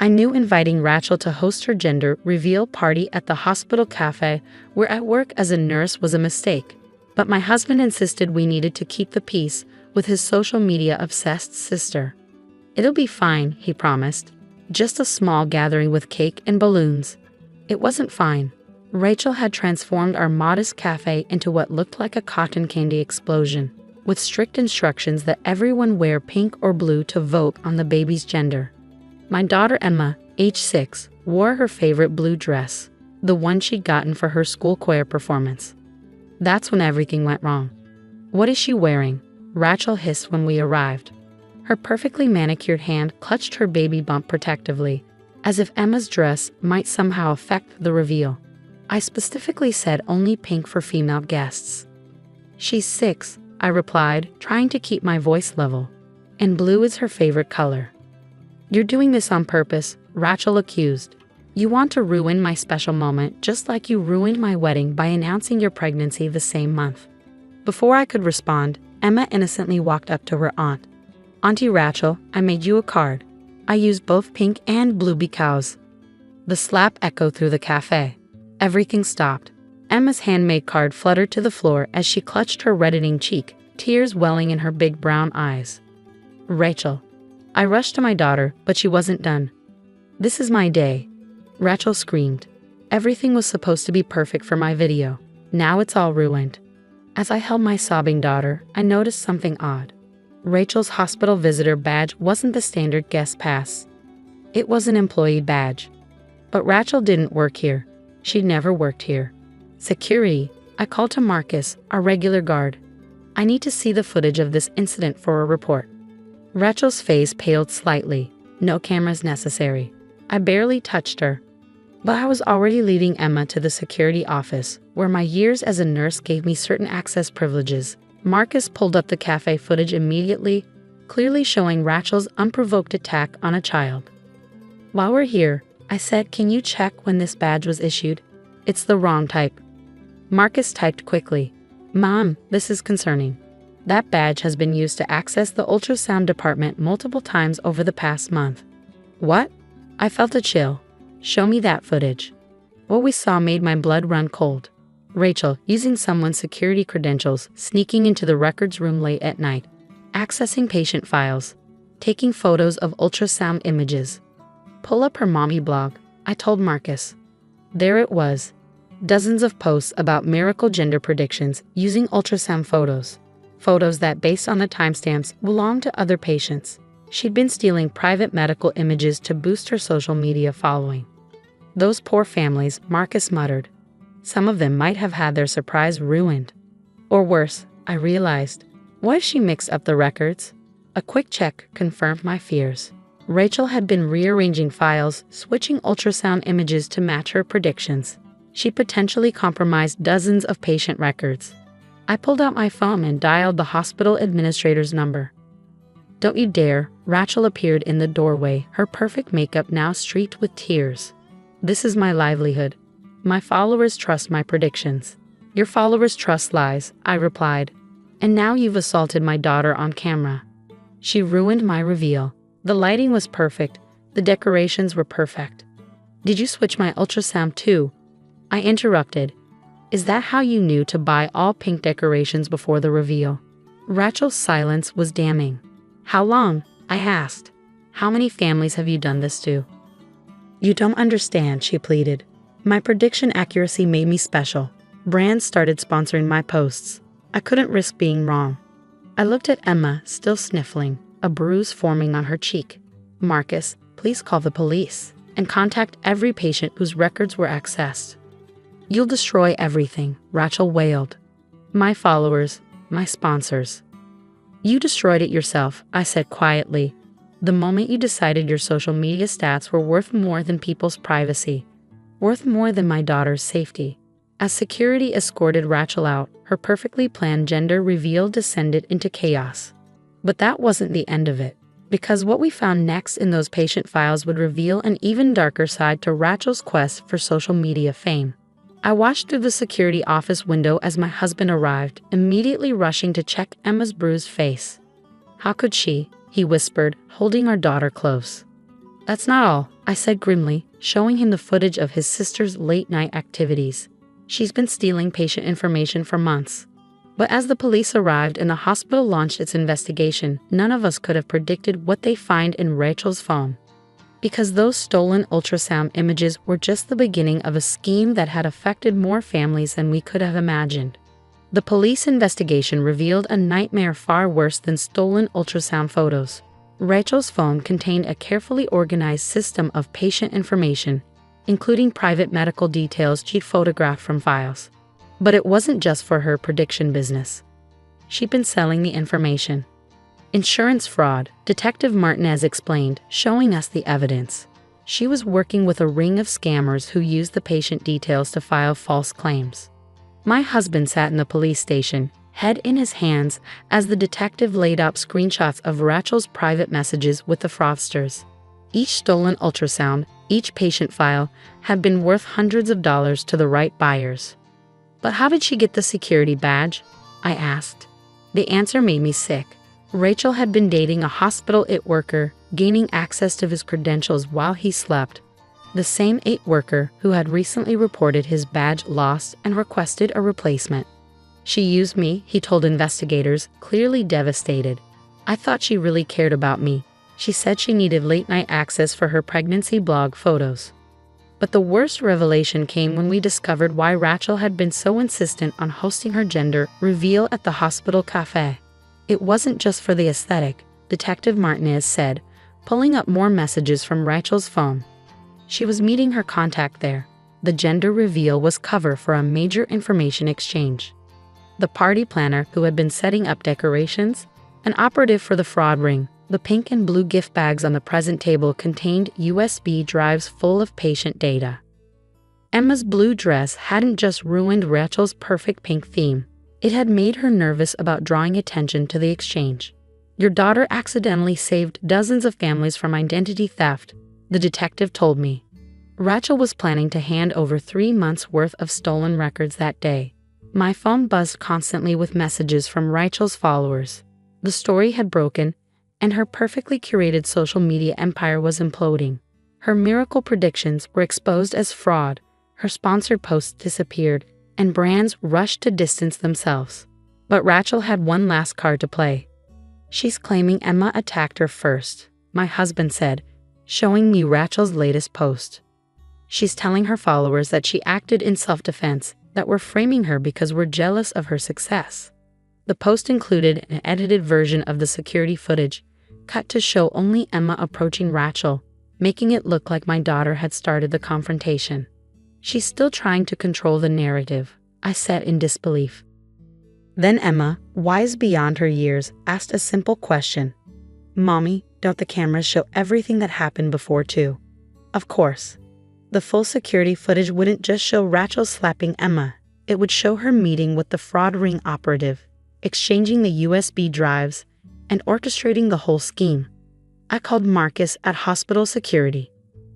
I knew inviting Rachel to host her gender reveal party at the hospital cafe where I work as a nurse was a mistake. But my husband insisted we needed to keep the peace with his social media-obsessed sister. It'll be fine, he promised. Just a small gathering with cake and balloons. It wasn't fine. Rachel had transformed our modest cafe into what looked like a cotton candy explosion, with strict instructions that everyone wear pink or blue to vote on the baby's gender. My daughter Emma, age 6, wore her favorite blue dress, the one she'd gotten for her school choir performance. That's when everything went wrong. "What is she wearing?" Rachel hissed when we arrived. Her perfectly manicured hand clutched her baby bump protectively, as if Emma's dress might somehow affect the reveal. I specifically said only pink for female guests. "She's 6, I replied, trying to keep my voice level. "And blue is her favorite color." "You're doing this on purpose," Rachel accused. "You want to ruin my special moment just like you ruined my wedding by announcing your pregnancy the same month." Before I could respond, Emma innocently walked up to her aunt. "Auntie Rachel, I made you a card. I used both pink and blue because." The slap echoed through the cafe. Everything stopped. Emma's handmade card fluttered to the floor as she clutched her reddening cheek, tears welling in her big brown eyes. "Rachel." I rushed to my daughter, but she wasn't done. "This is my day," Rachel screamed. "Everything was supposed to be perfect for my video. Now it's all ruined." As I held my sobbing daughter, I noticed something odd. Rachel's hospital visitor badge wasn't the standard guest pass. It was an employee badge. But Rachel didn't work here. She'd never worked here. "Security," I called to Marcus, our regular guard. "I need to see the footage of this incident for a report." Rachel's face paled slightly. "No cameras necessary." I barely touched her. But I was already leading Emma to the security office, where my years as a nurse gave me certain access privileges. Marcus pulled up the cafe footage immediately, clearly showing Rachel's unprovoked attack on a child. "While we're here," I said, "can you check when this badge was issued? It's the wrong type." Marcus typed quickly. "Mom, this is concerning. That badge has been used to access the ultrasound department multiple times over the past month." "What?" I felt a chill. "Show me that footage." What we saw made my blood run cold. Rachel, using someone's security credentials, sneaking into the records room late at night, accessing patient files, taking photos of ultrasound images. "Pull up her mommy blog," I told Marcus. There it was. Dozens of posts about miracle gender predictions using ultrasound photos. Photos that, based on the timestamps, belonged to other patients. She'd been stealing private medical images to boost her social media following. "Those poor families," Marcus muttered. "Some of them might have had their surprise ruined." Or worse, I realized. What if she mixed up the records? A quick check confirmed my fears. Rachel had been rearranging files, switching ultrasound images to match her predictions. She potentially compromised dozens of patient records. I pulled out my phone and dialed the hospital administrator's number. "Don't you dare," Rachel appeared in the doorway, her perfect makeup now streaked with tears. "This is my livelihood. My followers trust my predictions." "Your followers trust lies," I replied. "And now you've assaulted my daughter on camera." She ruined my reveal. The lighting was perfect. The decorations were perfect. "Did you switch my ultrasound too?" I interrupted. "Is that how you knew to buy all pink decorations before the reveal?" Rachel's silence was damning. "How long?" I asked. "How many families have you done this to?" "You don't understand," she pleaded. "My prediction accuracy made me special. Brands started sponsoring my posts. I couldn't risk being wrong." I looked at Emma, still sniffling, a bruise forming on her cheek. "Marcus, please call the police and contact every patient whose records were accessed." "You'll destroy everything," Rachel wailed. "My followers, my sponsors." "You destroyed it yourself," I said quietly. "The moment you decided your social media stats were worth more than people's privacy, worth more than my daughter's safety." As security escorted Rachel out, her perfectly planned gender reveal descended into chaos. But that wasn't the end of it, because what we found next in those patient files would reveal an even darker side to Rachel's quest for social media fame. I watched through the security office window as my husband arrived, immediately rushing to check Emma's bruised face. "How could she?" he whispered, holding our daughter close. That's not all, I said grimly, showing him the footage of his sister's late-night activities. She's been stealing patient information for months. But as the police arrived and the hospital launched its investigation, none of us could have predicted what they find in Rachel's phone. Because those stolen ultrasound images were just the beginning of a scheme that had affected more families than we could have imagined. The police investigation revealed a nightmare far worse than stolen ultrasound photos. Rachel's phone contained a carefully organized system of patient information, including private medical details she'd photographed from files. But it wasn't just for her prediction business. She'd been selling the information. Insurance fraud, Detective Martinez explained, showing us the evidence. She was working with a ring of scammers who used the patient details to file false claims. My husband sat in the police station, head in his hands, as the detective laid out screenshots of Rachel's private messages with the fraudsters. Each stolen ultrasound, each patient file, had been worth hundreds of dollars to the right buyers. But how did she get the security badge? I asked. The answer made me sick. Rachel had been dating a hospital IT worker, gaining access to his credentials while he slept. The same IT worker who had recently reported his badge lost and requested a replacement. She used me, he told investigators, clearly devastated. I thought she really cared about me. She said she needed late-night access for her pregnancy blog photos. But the worst revelation came when we discovered why Rachel had been so insistent on hosting her gender reveal at the hospital cafe. It wasn't just for the aesthetic, Detective Martinez said, pulling up more messages from Rachel's phone. She was meeting her contact there. The gender reveal was cover for a major information exchange. The party planner who had been setting up decorations, an operative for the fraud ring. The pink and blue gift bags on the present table contained USB drives full of patient data. Emma's blue dress hadn't just ruined Rachel's perfect pink theme. It had made her nervous about drawing attention to the exchange. Your daughter accidentally saved dozens of families from identity theft, the detective told me. Rachel was planning to hand over 3 months' worth of stolen records that day. My phone buzzed constantly with messages from Rachel's followers. The story had broken, and her perfectly curated social media empire was imploding. Her miracle predictions were exposed as fraud, her sponsored posts disappeared, and brands rushed to distance themselves. But Rachel had one last card to play. She's claiming Emma attacked her first, my husband said, showing me Rachel's latest post. She's telling her followers that she acted in self-defense, that we're framing her because we're jealous of her success. The post included an edited version of the security footage, cut to show only Emma approaching Rachel, making it look like my daughter had started the confrontation. She's still trying to control the narrative, I said in disbelief. Then Emma, wise beyond her years, asked a simple question. Mommy, don't the cameras show everything that happened before too? Of course. The full security footage wouldn't just show Rachel slapping Emma, it would show her meeting with the fraud ring operative, exchanging the USB drives, and orchestrating the whole scheme. I called Marcus at hospital security.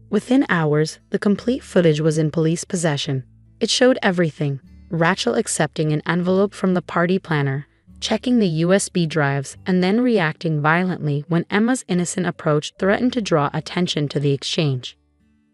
Within hours, the complete footage was in police possession. It showed everything. Rachel accepting an envelope from the party planner, checking the USB drives, and then reacting violently when Emma's innocent approach threatened to draw attention to the exchange.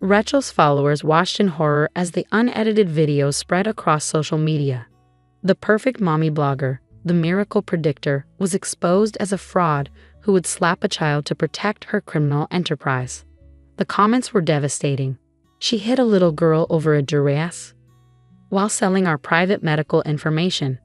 Rachel's followers watched in horror as the unedited video spread across social media. The perfect mommy blogger, the miracle predictor, was exposed as a fraud who would slap a child to protect her criminal enterprise. The comments were devastating. She hit a little girl over a dress while selling our private medical information.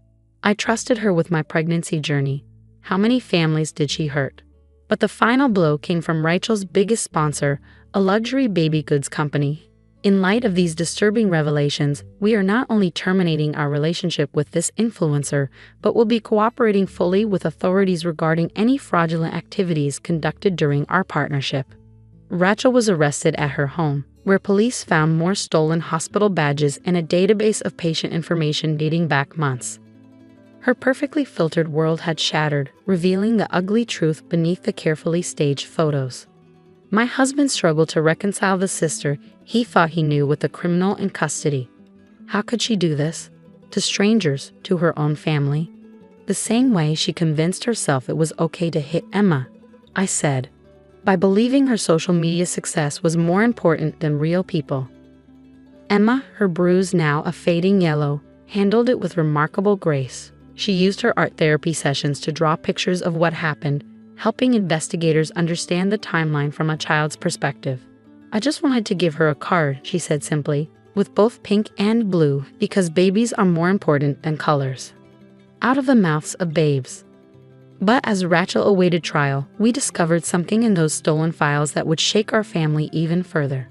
I trusted her with my pregnancy journey. How many families did she hurt? But the final blow came from Rachel's biggest sponsor, a luxury baby goods company. In light of these disturbing revelations, we are not only terminating our relationship with this influencer, but will be cooperating fully with authorities regarding any fraudulent activities conducted during our partnership. Rachel was arrested at her home, where police found more stolen hospital badges and a database of patient information dating back months. Her perfectly filtered world had shattered, revealing the ugly truth beneath the carefully staged photos. My husband struggled to reconcile the sister he thought he knew with the criminal in custody. How could she do this? To strangers, to her own family? The same way she convinced herself it was okay to hit Emma. I said, by believing her social media success was more important than real people. Emma, her bruise now a fading yellow, handled it with remarkable grace. She used her art therapy sessions to draw pictures of what happened, helping investigators understand the timeline from a child's perspective. "I just wanted to give her a card," she said simply, "with both pink and blue, because babies are more important than colors." Out of the mouths of babes. But as Rachel awaited trial, we discovered something in those stolen files that would shake our family even further.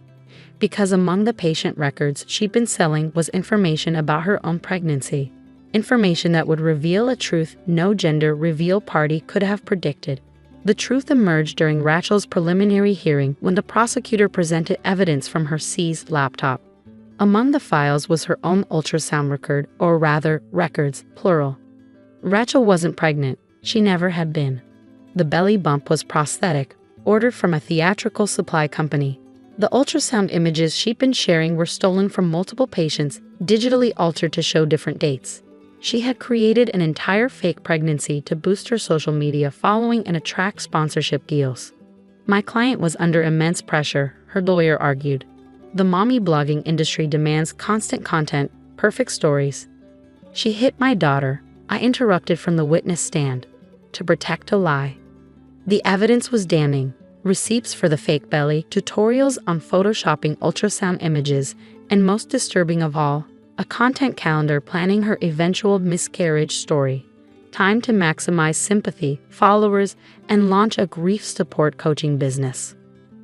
Because among the patient records she'd been selling was information about her own pregnancy. Information that would reveal a truth no gender reveal party could have predicted. The truth emerged during Rachel's preliminary hearing when the prosecutor presented evidence from her seized laptop. Among the files was her own ultrasound record, or rather, records, plural. Rachel wasn't pregnant. She never had been. The belly bump was prosthetic, ordered from a theatrical supply company. The ultrasound images she'd been sharing were stolen from multiple patients, digitally altered to show different dates. She had created an entire fake pregnancy to boost her social media following and attract sponsorship deals. "My client was under immense pressure," her lawyer argued. "The mommy blogging industry demands constant content, perfect stories. She hit my daughter," I interrupted from the witness stand, "to protect a lie." The evidence was damning. Receipts for the fake belly, tutorials on photoshopping ultrasound images, and most disturbing of all, a content calendar planning her eventual miscarriage story. Time to maximize sympathy, followers, and launch a grief support coaching business.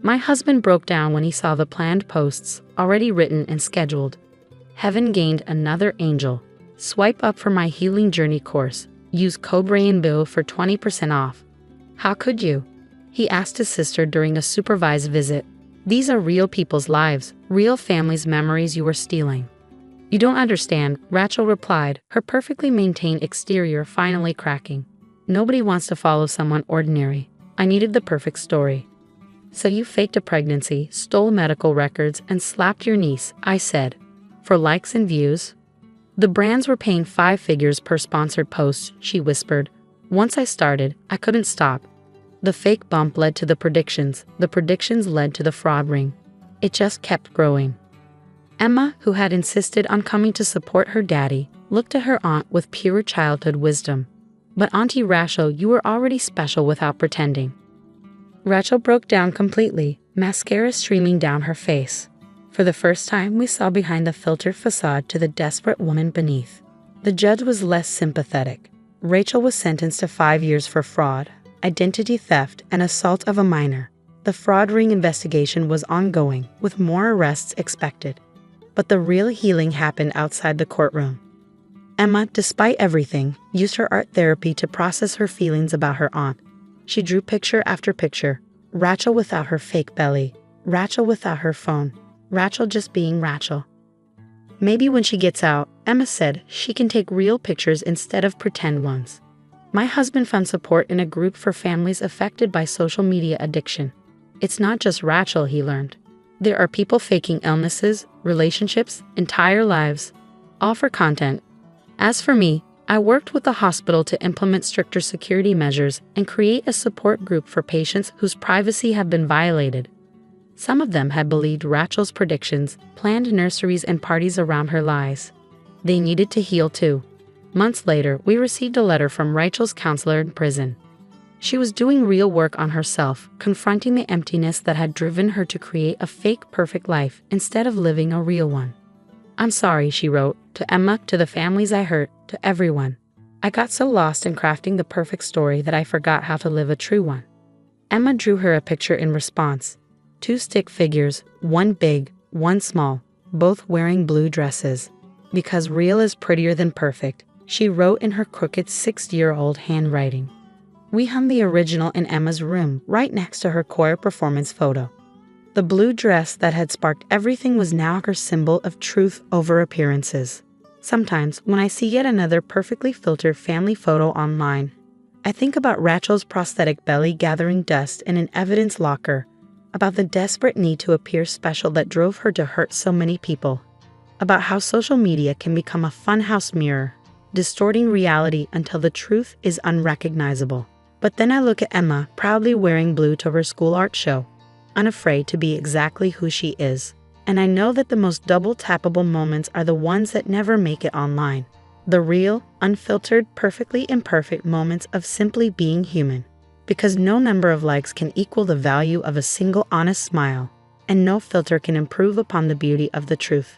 My husband broke down when he saw the planned posts, already written and scheduled. "Heaven gained another angel. Swipe up for my healing journey course. Use code RAINBOW for 20% off." "How could you?" he asked his sister during a supervised visit. "These are real people's lives, real families' memories you were stealing." "You don't understand," Rachel replied, her perfectly maintained exterior finally cracking. "Nobody wants to follow someone ordinary. I needed the perfect story." "So you faked a pregnancy, stole medical records, and slapped your niece," I said. "For likes and views?" "The brands were paying 5 figures per sponsored post," she whispered. "Once I started, I couldn't stop." The fake bump led to the predictions led to the fraud ring. It just kept growing. Emma, who had insisted on coming to support her daddy, looked at her aunt with pure childhood wisdom. "But Auntie Rachel, you were already special without pretending." Rachel broke down completely, mascara streaming down her face. For the first time, we saw behind the filtered facade to the desperate woman beneath. The judge was less sympathetic. Rachel was sentenced to 5 years for fraud, identity theft, and assault of a minor. The fraud ring investigation was ongoing, with more arrests expected. But the real healing happened outside the courtroom. Emma, despite everything, used her art therapy to process her feelings about her aunt. She drew picture after picture. Rachel without her fake belly. Rachel without her phone. Rachel just being Rachel. "Maybe when she gets out," Emma said, "she can take real pictures instead of pretend ones." My husband found support in a group for families affected by social media addiction. It's not just Rachel, he learned. There are people faking illnesses, relationships, entire lives, all for content. As for me, I worked with the hospital to implement stricter security measures and create a support group for patients whose privacy had been violated. Some of them had believed Rachel's predictions, planned nurseries and parties around her lies. They needed to heal too. Months later, we received a letter from Rachel's counselor in prison. She was doing real work on herself, confronting the emptiness that had driven her to create a fake perfect life instead of living a real one. "I'm sorry," she wrote, "to Emma, to the families I hurt, to everyone. I got so lost in crafting the perfect story that I forgot how to live a true one." Emma drew her a picture in response. 2 stick figures, one big, one small, both wearing blue dresses. "Because real is prettier than perfect," she wrote in her crooked 6-year-old handwriting. We hung the original in Emma's room, right next to her choir performance photo. The blue dress that had sparked everything was now her symbol of truth over appearances. Sometimes, when I see yet another perfectly filtered family photo online, I think about Rachel's prosthetic belly gathering dust in an evidence locker, about the desperate need to appear special that drove her to hurt so many people, about how social media can become a funhouse mirror, distorting reality until the truth is unrecognizable. But then I look at Emma, proudly wearing blue to her school art show, unafraid to be exactly who she is. And I know that the most double-tappable moments are the ones that never make it online. The real, unfiltered, perfectly imperfect moments of simply being human. Because no number of likes can equal the value of a single honest smile, and no filter can improve upon the beauty of the truth.